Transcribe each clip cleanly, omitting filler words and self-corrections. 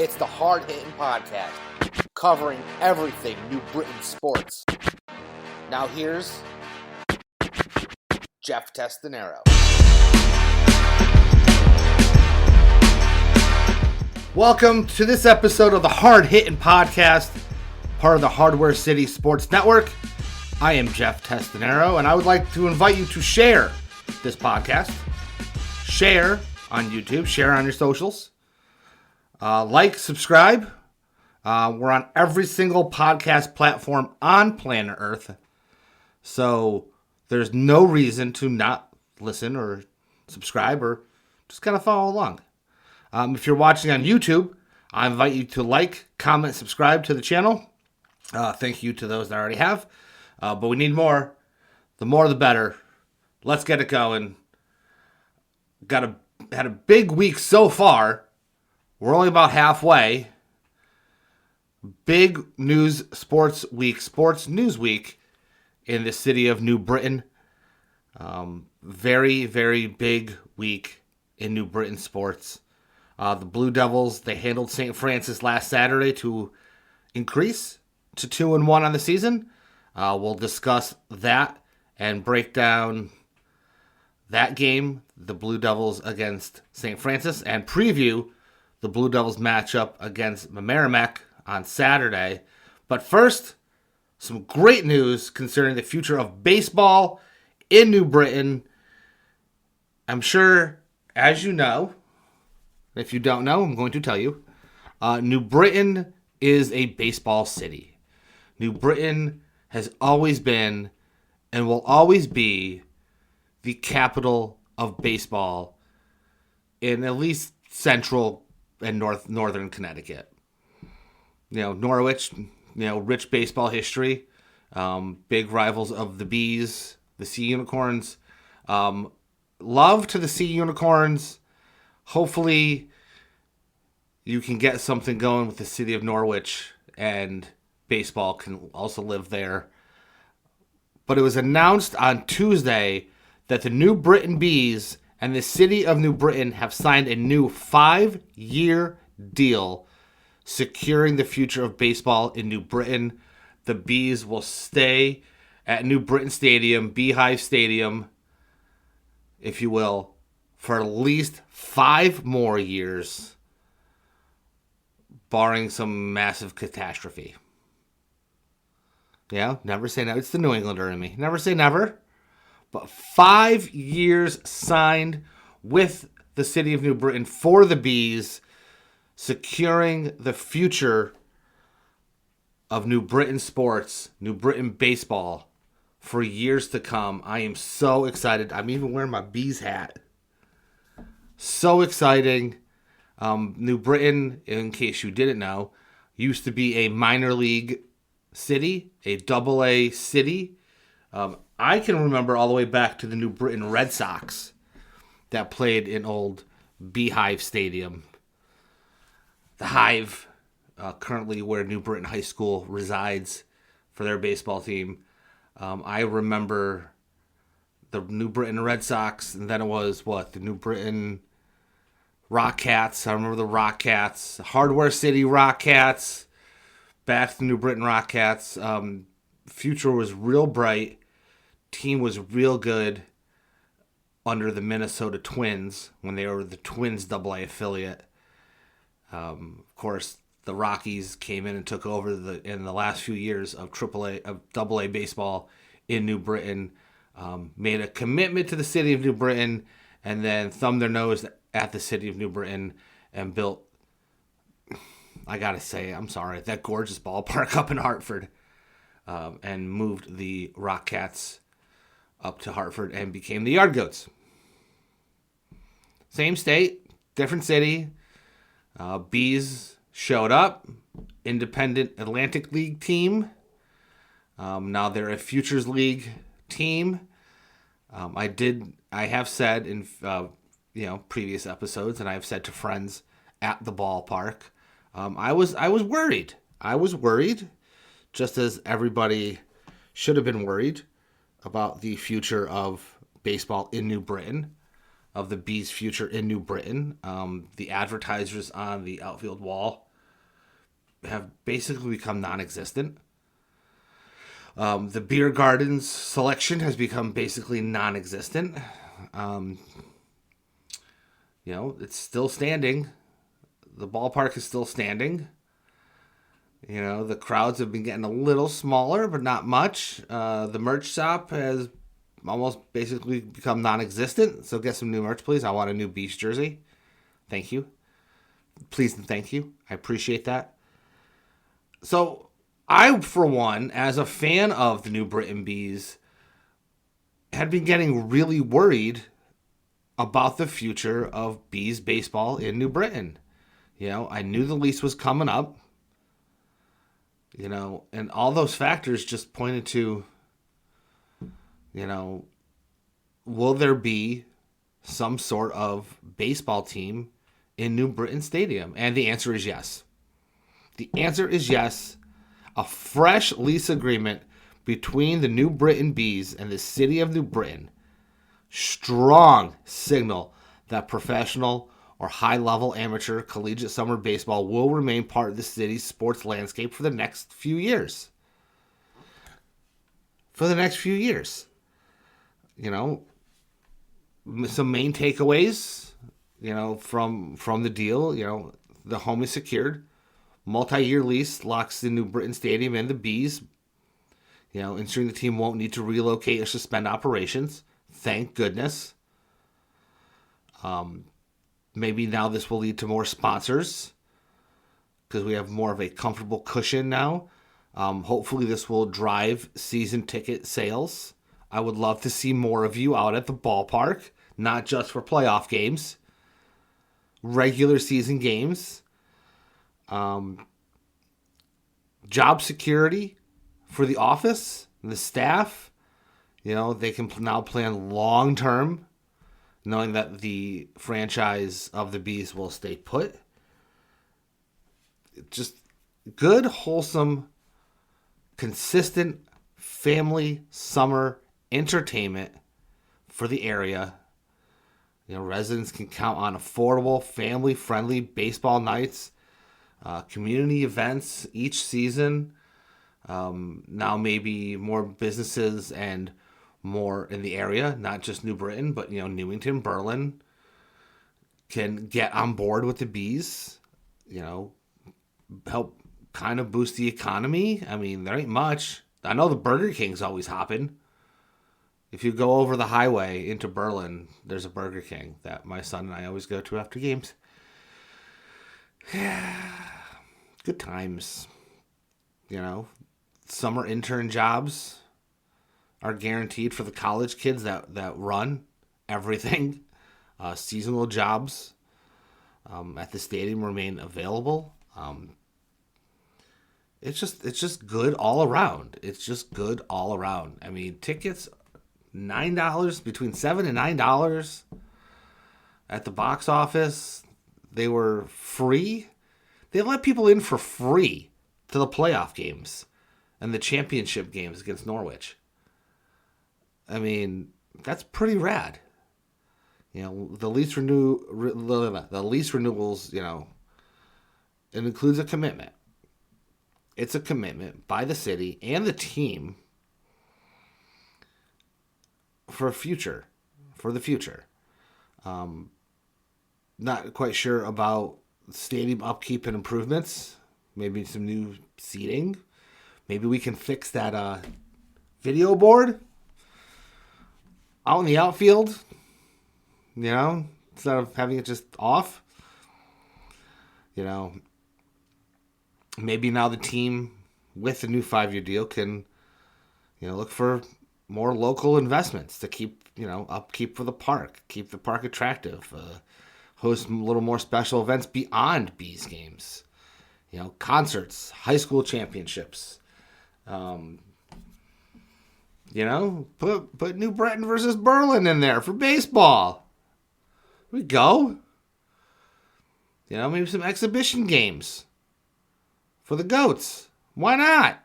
It's the Hard Hitting Podcast, covering everything New Britain sports. Now here's Jeff Testanero. Welcome to this episode of the Hard Hitting Podcast, part of the Hardware City Sports Network. I am Jeff Testanero, and I would like to invite you to share this podcast. Share on YouTube, share on your socials. Like, subscribe. We're on every single podcast platform on planet Earth. So there's no reason to not listen or subscribe or just kind of follow along. If you're watching on YouTube, I invite you to like, comment, subscribe to the channel. Thank you to those that already have. But we need more. The more the better. Let's get it going. Had a big week so far. We're only about halfway. Big news sports news week in the city of New Britain. Very, very big week in New Britain sports. The Blue Devils, they handled St. Francis last Saturday to increase to 2-1 on the season. We'll discuss that and break down that game, the Blue Devils against St. Francis, and preview the Blue Devils matchup against Merrimack on Saturday. But first, some great news concerning the future of baseball in New Britain. I'm sure, as you know, if you don't know, I'm going to tell you, New Britain is a baseball city. New Britain has always been and will always be the capital of baseball in at least central and northern Connecticut. You know, Norwich, rich baseball history, big rivals of the Bees, the Sea Unicorns. Love to the Sea Unicorns. Hopefully you can get something going with the city of Norwich and baseball can also live there. But it was announced on Tuesday that the New Britain Bees and the city of New Britain have signed a new 5-year deal securing the future of baseball in New Britain. The Bees will stay at New Britain Stadium, Beehive Stadium, if you will, for at least 5 more years, barring some massive catastrophe. Yeah, never say never. It's the New Englander in me. Never say never. But 5 years signed with the city of New Britain for the Bees, securing the future of New Britain sports, New Britain baseball, for years to come. I am so excited. I'm even wearing my Bees hat. So exciting. New Britain, in case you didn't know, used to be a minor league city, a double-A city. I can remember all the way back to the New Britain Red Sox that played in old Beehive Stadium. The Hive, currently where New Britain High School resides for their baseball team. I remember the New Britain Red Sox, and then it was, the New Britain Rockcats. I remember the Rockcats, Hardware City Rockcats, back to the New Britain Rockcats. Future was real bright. Team was real good under the Minnesota Twins when they were the Twins AA affiliate. Of course, the Rockies came in and took over in the last few years of AA baseball in New Britain. Made a commitment to the city of New Britain and then thumbed their nose at the city of New Britain and built, I gotta say, I'm sorry, that gorgeous ballpark up in Hartford, and moved the Rockcats up to Hartford and became the Yard Goats. Same state, different city. Bees showed up, independent Atlantic League team. Now they're a Futures League team. I have said in previous episodes, and I have said to friends at the ballpark, I was worried. I was worried, just as everybody should have been worried about the future of baseball in New Britain. of the Bees' future in New Britain. The advertisers on the outfield wall have basically become non-existent. The beer gardens selection has become basically non-existent. It's still standing. The ballpark is still standing. The crowds have been getting a little smaller, but not much. The merch shop has almost basically become non-existent. So get some new merch, please. I want a new Beast jersey. Thank you. Please and thank you. I appreciate that. So I, for one, as a fan of the New Britain Bees, had been getting really worried about the future of Bees baseball in New Britain. I knew the lease was coming up. And all those factors just pointed to, will there be some sort of baseball team in New Britain Stadium? And the answer is yes. The answer is yes. A fresh lease agreement between the New Britain Bees and the city of New Britain. Strong signal that professional or high-level amateur collegiate summer baseball will remain part of the city's sports landscape for the next few years. Some main takeaways, from the deal, the home is secured. Multi-year lease locks the New Britain Stadium and the Bees, ensuring the team won't need to relocate or suspend operations. Thank goodness. Maybe now this will lead to more sponsors because we have more of a comfortable cushion now. Hopefully this will drive season ticket sales. I would love to see more of you out at the ballpark, not just for playoff games, regular season games. Job security for the office and the staff. They can now plan long term, knowing that the franchise of the Bees will stay put. Just good, wholesome, consistent family summer entertainment for the area. Residents can count on affordable, family-friendly baseball nights, community events each season. Now maybe more businesses and more in the area, not just New Britain, but Newington, Berlin can get on board with the Bees, help kind of boost the economy. I mean, there ain't much. I know the Burger King's always hopping. If you go over the highway into Berlin, there's a Burger King that my son and I always go to after games. Good times. Summer intern jobs are guaranteed for the college kids that run everything. Seasonal jobs at the stadium remain available. It's just good all around. I mean, tickets $9, between $7 and $9 at the box office. They were free. They let people in for free to the playoff games and the championship games against Norwich. I mean, that's pretty rad. The lease renewals, it includes a commitment. It's a commitment by the city and the team for the future. Not quite sure about stadium upkeep and improvements. Maybe some new seating. Maybe we can fix that video board out in the outfield, instead of having it just off. Maybe now the team with the new 5-year deal can, look for more local investments to keep, upkeep for the park, keep the park attractive, host a little more special events beyond Bees games, concerts, high school championships, put New Britain versus Berlin in there for baseball. Here we go. Maybe some exhibition games for the goats. Why not?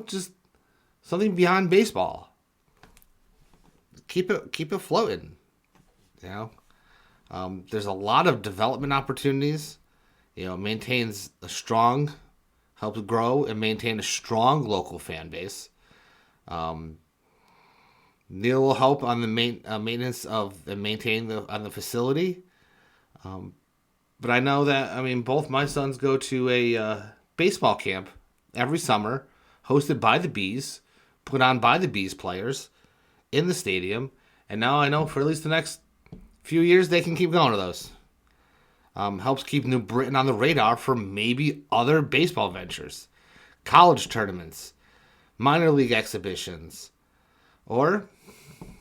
Just something beyond baseball. Keep it floating. There's a lot of development opportunities. Maintains a strong, helps grow and maintain a strong local fan base. Need a little help on the maintenance of and maintaining on the facility. But I know that, both my sons go to a baseball camp every summer, hosted by the Bees, put on by the Bees players in the stadium. And now I know for at least the next few years they can keep going to those. Helps keep New Britain on the radar for maybe other baseball ventures, college tournaments, minor league exhibitions, and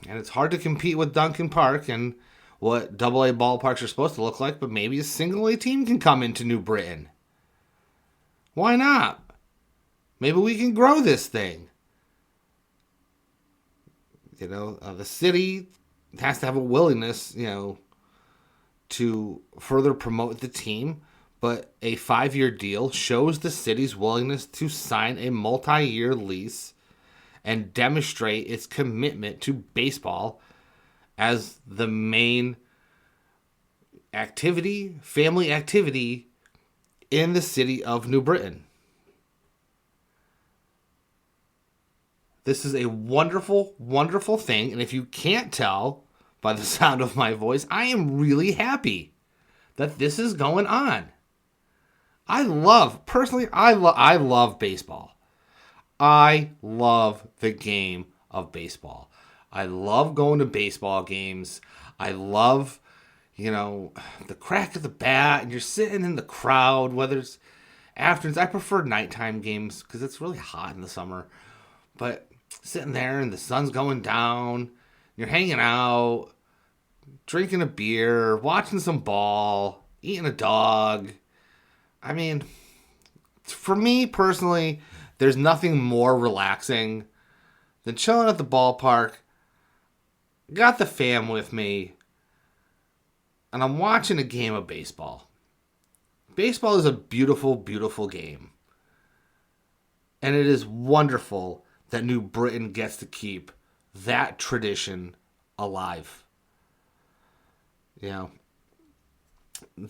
it's hard to compete with Duncan Park and what AA ballparks are supposed to look like, but maybe a single A team can come into New Britain. Why not? Maybe we can grow this thing. The city has to have a willingness, to further promote the team, but a 5-year deal shows the city's willingness to sign a multi-year lease and demonstrate its commitment to baseball as the main family activity in the city of New Britain. This is a wonderful, wonderful thing, and if you can't tell by the sound of my voice, I am really happy that this is going on. I love baseball. I love the game of baseball. I love going to baseball games. I love, the crack of the bat, and you're sitting in the crowd, whether it's afternoons. I prefer nighttime games because it's really hot in the summer. But sitting there and the sun's going down, you're hanging out, drinking a beer, watching some ball, eating a dog. For me personally, there's nothing more relaxing than chilling at the ballpark, got the fam with me, and I'm watching a game of baseball. Baseball is a beautiful, beautiful game. And it is wonderful that New Britain gets to keep that tradition alive.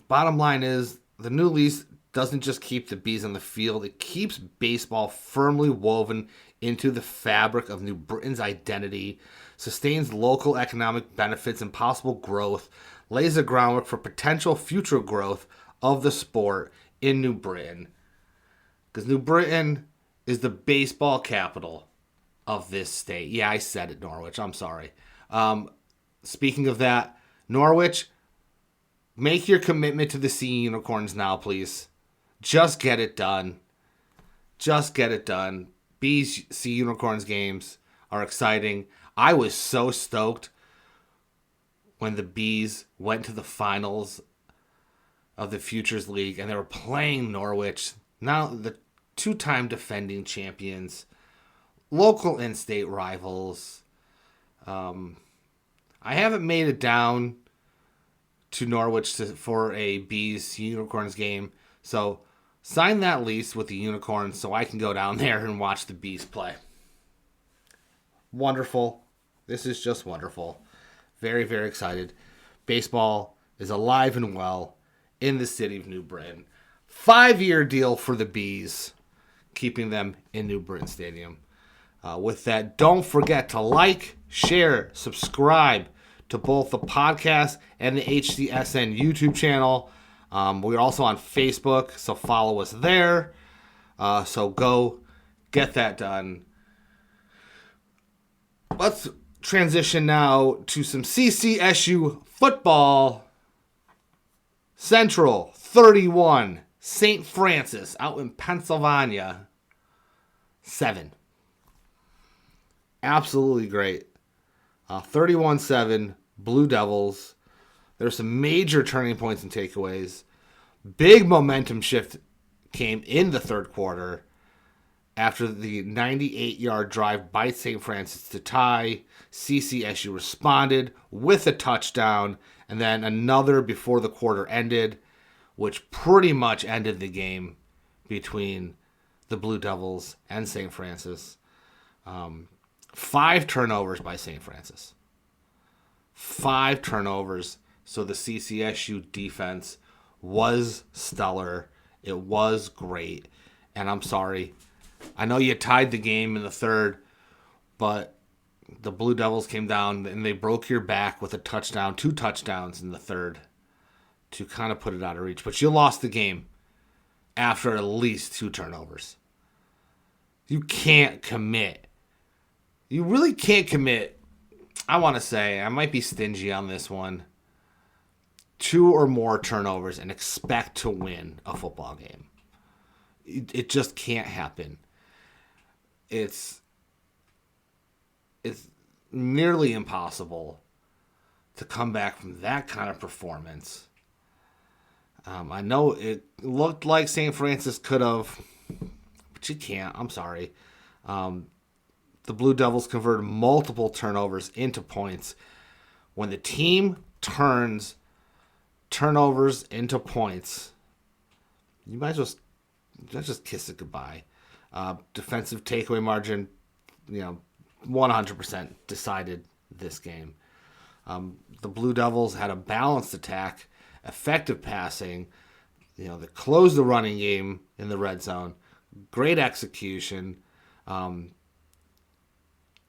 Bottom line is, the new lease doesn't just keep the Bees on the field, it keeps baseball firmly woven into the fabric of New Britain's identity, sustains local economic benefits and possible growth, lays the groundwork for potential future growth of the sport in New Britain. Because New Britain is the baseball capital of this state. Yeah, I said it, Norwich. I'm sorry. Speaking of that, Norwich, make your commitment to the Sea Unicorns now, please. Just get it done. Just get it done. Bees Sea Unicorns games are exciting. I was so stoked when the Bees went to the finals of the Futures League and they were playing Norwich, now the two-time defending champions, local in-state rivals. I haven't made it down to Norwich for a Bees Unicorns game, so sign that lease with the Unicorns so I can go down there and watch the Bees play. Wonderful. This is just wonderful. Very, very excited. Baseball is alive and well in the city of New Britain. 5-year deal for the Bees, keeping them in New Britain Stadium. With that, don't forget to like, share, subscribe to both the podcast and the HCSN YouTube channel. We're also on Facebook, so follow us there. So go get that done. Let's transition now to some CCSU football. Central 31, St. Francis out in Pennsylvania 7. Absolutely great. 31-7, Blue Devils. There's some major turning points and takeaways. Big momentum shift came in the third quarter after the 98-yard drive by St. Francis to tie. CCSU responded with a touchdown and then another before the quarter ended, which pretty much ended the game between the Blue Devils and St. Francis. 5 turnovers by St. Francis. 5 turnovers. So the CCSU defense was stellar. It was great. And I'm sorry. I know you tied the game in the third, but the Blue Devils came down and they broke your back with a touchdown, 2 touchdowns in the third to kind of put it out of reach. But you lost the game after at least 2 turnovers. You can't commit. You really can't commit. I want to say, I might be stingy on this one, 2 or more turnovers and expect to win a football game. It just can't happen. It's nearly impossible to come back from that kind of performance. I know it looked like St. Francis could have, but you can't. I'm sorry. The Blue Devils converted multiple turnovers into points. When the team turns turnovers into points, you might just kiss it goodbye. Defensive takeaway margin, 100% decided this game. The Blue Devils had a balanced attack, effective passing. They closed the running game in the red zone. Great execution.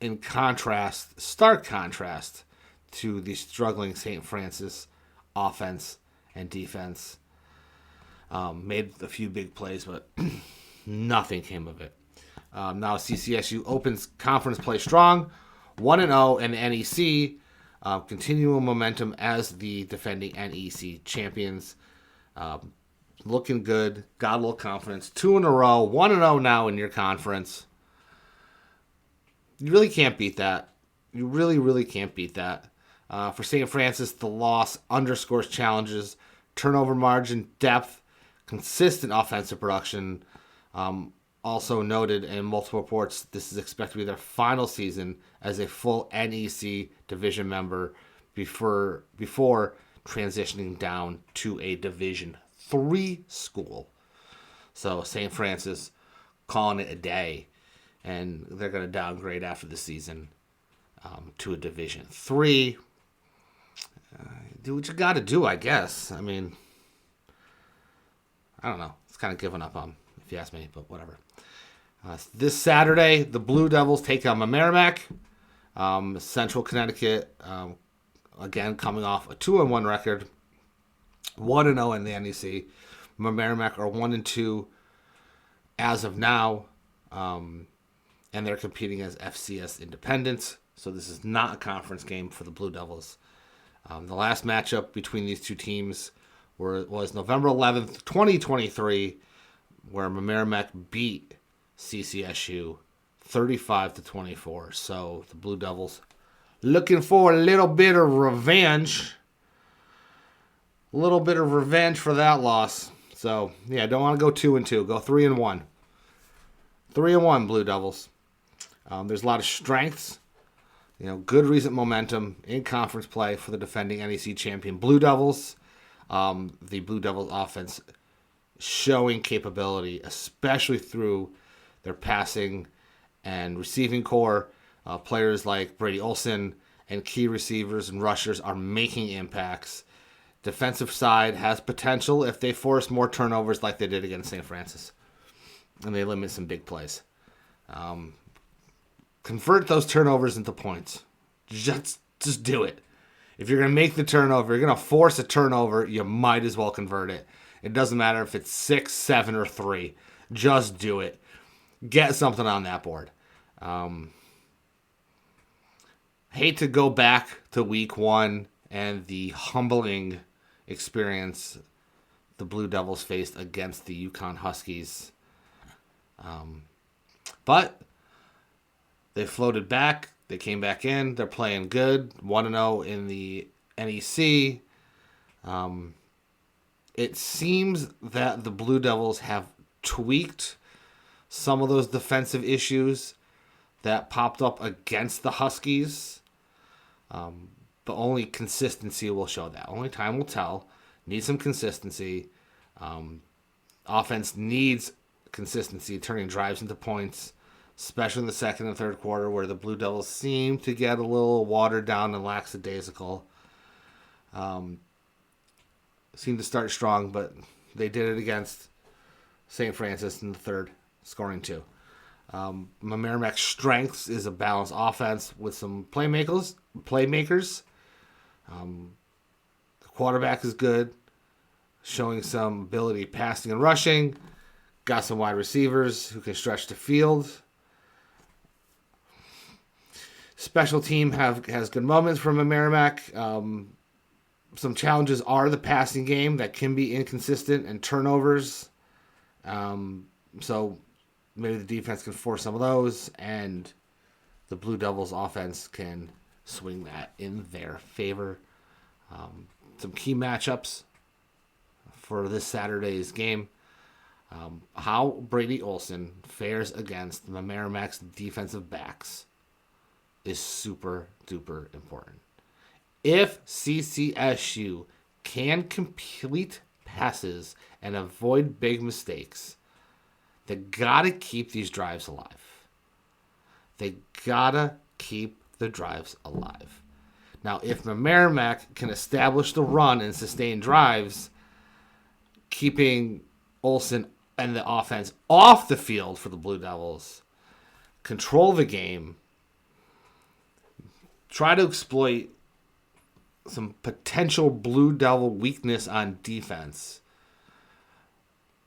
In contrast, stark contrast to the struggling St. Francis offense and defense. Made a few big plays, but nothing came of it. Now CCSU opens conference play strong, 1-0 in the NEC, continuing momentum as the defending NEC champions. Looking good, got a little confidence. 2 in a row, 1-0 now in your conference. You really can't beat that. You really, really can't beat that. For St. Francis, the loss underscores challenges, turnover margin, depth, consistent offensive production. Also noted in multiple reports, this is expected to be their final season as a full NEC division member before transitioning down to a Division III school. So St. Francis calling it a day, and they're going to downgrade after the season to a Division III. Do what you got to do, I guess. I mean, I don't know. It's kind of giving up on, if you ask me, but whatever. This Saturday, the Blue Devils take on Merrimack. Central Connecticut, again, coming off a 2-1 record. 1-0 in the NEC. Merrimack are 1-2 as of now. And they're competing as FCS Independents. So this is not a conference game for the Blue Devils. The last matchup between these two teams was November 11th, 2023, where Merrimack beat CCSU 35-24. So the Blue Devils looking for a little bit of revenge. A little bit of revenge for that loss. So, yeah, don't want to go 2-2. Go 3-1. 3-1, Blue Devils. There's a lot of strengths. Good recent momentum in conference play for the defending NEC champion Blue Devils. The Blue Devils offense showing capability, especially through their passing and receiving core. Players like Brady Olson and key receivers and rushers are making impacts. Defensive side has potential if they force more turnovers like they did against St. Francis. And they limit some big plays. Convert those turnovers into points. Just do it. If you're going to make the turnover, you're going to force a turnover, you might as well convert it. It doesn't matter if it's 6, 7, or 3. Just do it. Get something on that board. Hate to go back to week 1 and the humbling experience the Blue Devils faced against the Yukon Huskies. But they floated back. They came back in. They're playing good. 1-0 in the NEC. It seems that the Blue Devils have tweaked some of those defensive issues that popped up against the Huskies. But only consistency will show that. Only time will tell. Need some consistency. Offense needs consistency, turning drives into points, especially in the second and third quarter where the Blue Devils seem to get a little watered down and lackadaisical. Seemed to start strong, but they did it against St. Francis in the third, scoring 2. Merrimack's strengths is a balanced offense with some playmakers. The quarterback is good, showing some ability passing and rushing. Got some wide receivers who can stretch the field. Special team has good moments from a Merrimack. Some challenges are the passing game that can be inconsistent and turnovers. So maybe the defense can force some of those, and the Blue Devils offense can swing that in their favor. Some key matchups for this Saturday's game. How Brady Olson fares against the Merrimack's defensive backs is super duper important. If CCSU can complete passes and avoid big mistakes, they gotta keep these drives alive. They gotta keep the drives alive. Now, if the Merrimack can establish the run and sustain drives, keeping Olson and the offense off the field for the Blue Devils, control the game, try to exploit some potential Blue Devil weakness on defense.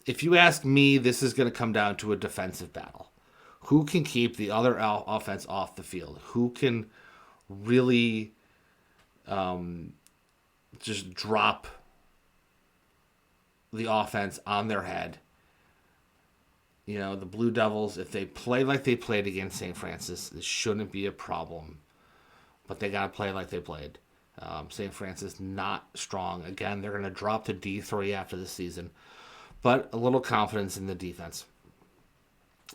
If you ask me, this is going to come down to a defensive battle. Who can keep the other offense off the field? Who can really just drop the offense on their head? You know, the Blue Devils, if they play like they played against St. Francis, this shouldn't be a problem. But they got to play like they played. St. Francis not strong. Again, they're going to drop to D3 after the season. But a little confidence in the defense.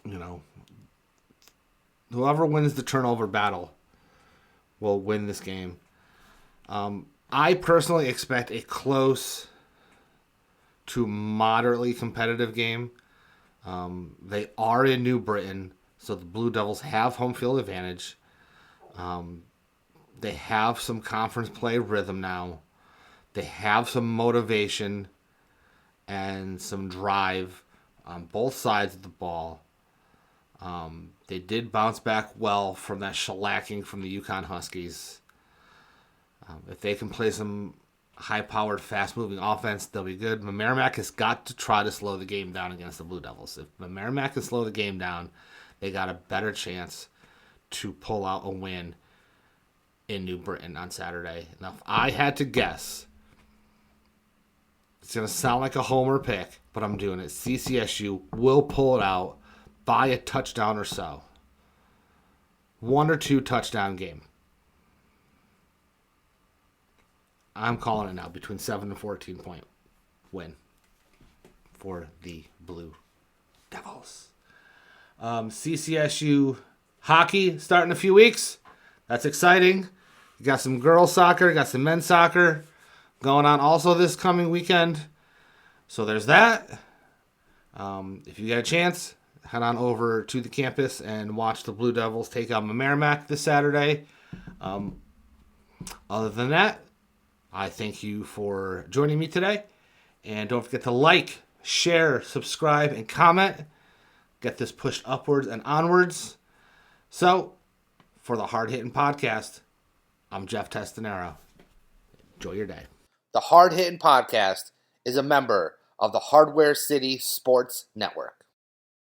You know, whoever wins the turnover battle will win this game. I personally expect a close to moderately competitive game. They are in New Britain, so the Blue Devils have home field advantage. They have some conference play rhythm now. They have some motivation and some drive on both sides of the ball. They did bounce back well from that shellacking from the Yukon Huskies. If they can play some high-powered, fast-moving offense, they'll be good. Merrimack has got to try to slow the game down against the Blue Devils. If Merrimack can slow the game down, they got a better chance to pull out a win in New Britain on Saturday. Now, if I had to guess, it's going to sound like a homer pick, but I'm doing it. CCSU will pull it out by a touchdown or so. 1 or 2 touchdown game. I'm calling it now, between 7 and 14 point win for the Blue Devils. CCSU hockey starting in a few weeks. That's exciting. You got some girls soccer, got some men's soccer going on also this coming weekend. So there's that. If you get a chance, head on over to the campus and watch the Blue Devils take on Merrimack this Saturday. Other than that, I thank you for joining me today. And don't forget to like, share, subscribe, and comment. Get this pushed upwards and onwards. So, for the Hard Hitting Podcast, I'm Jeff Testanero. Enjoy your day. The Hard Hitting Podcast is a member of the Hardware City Sports Network.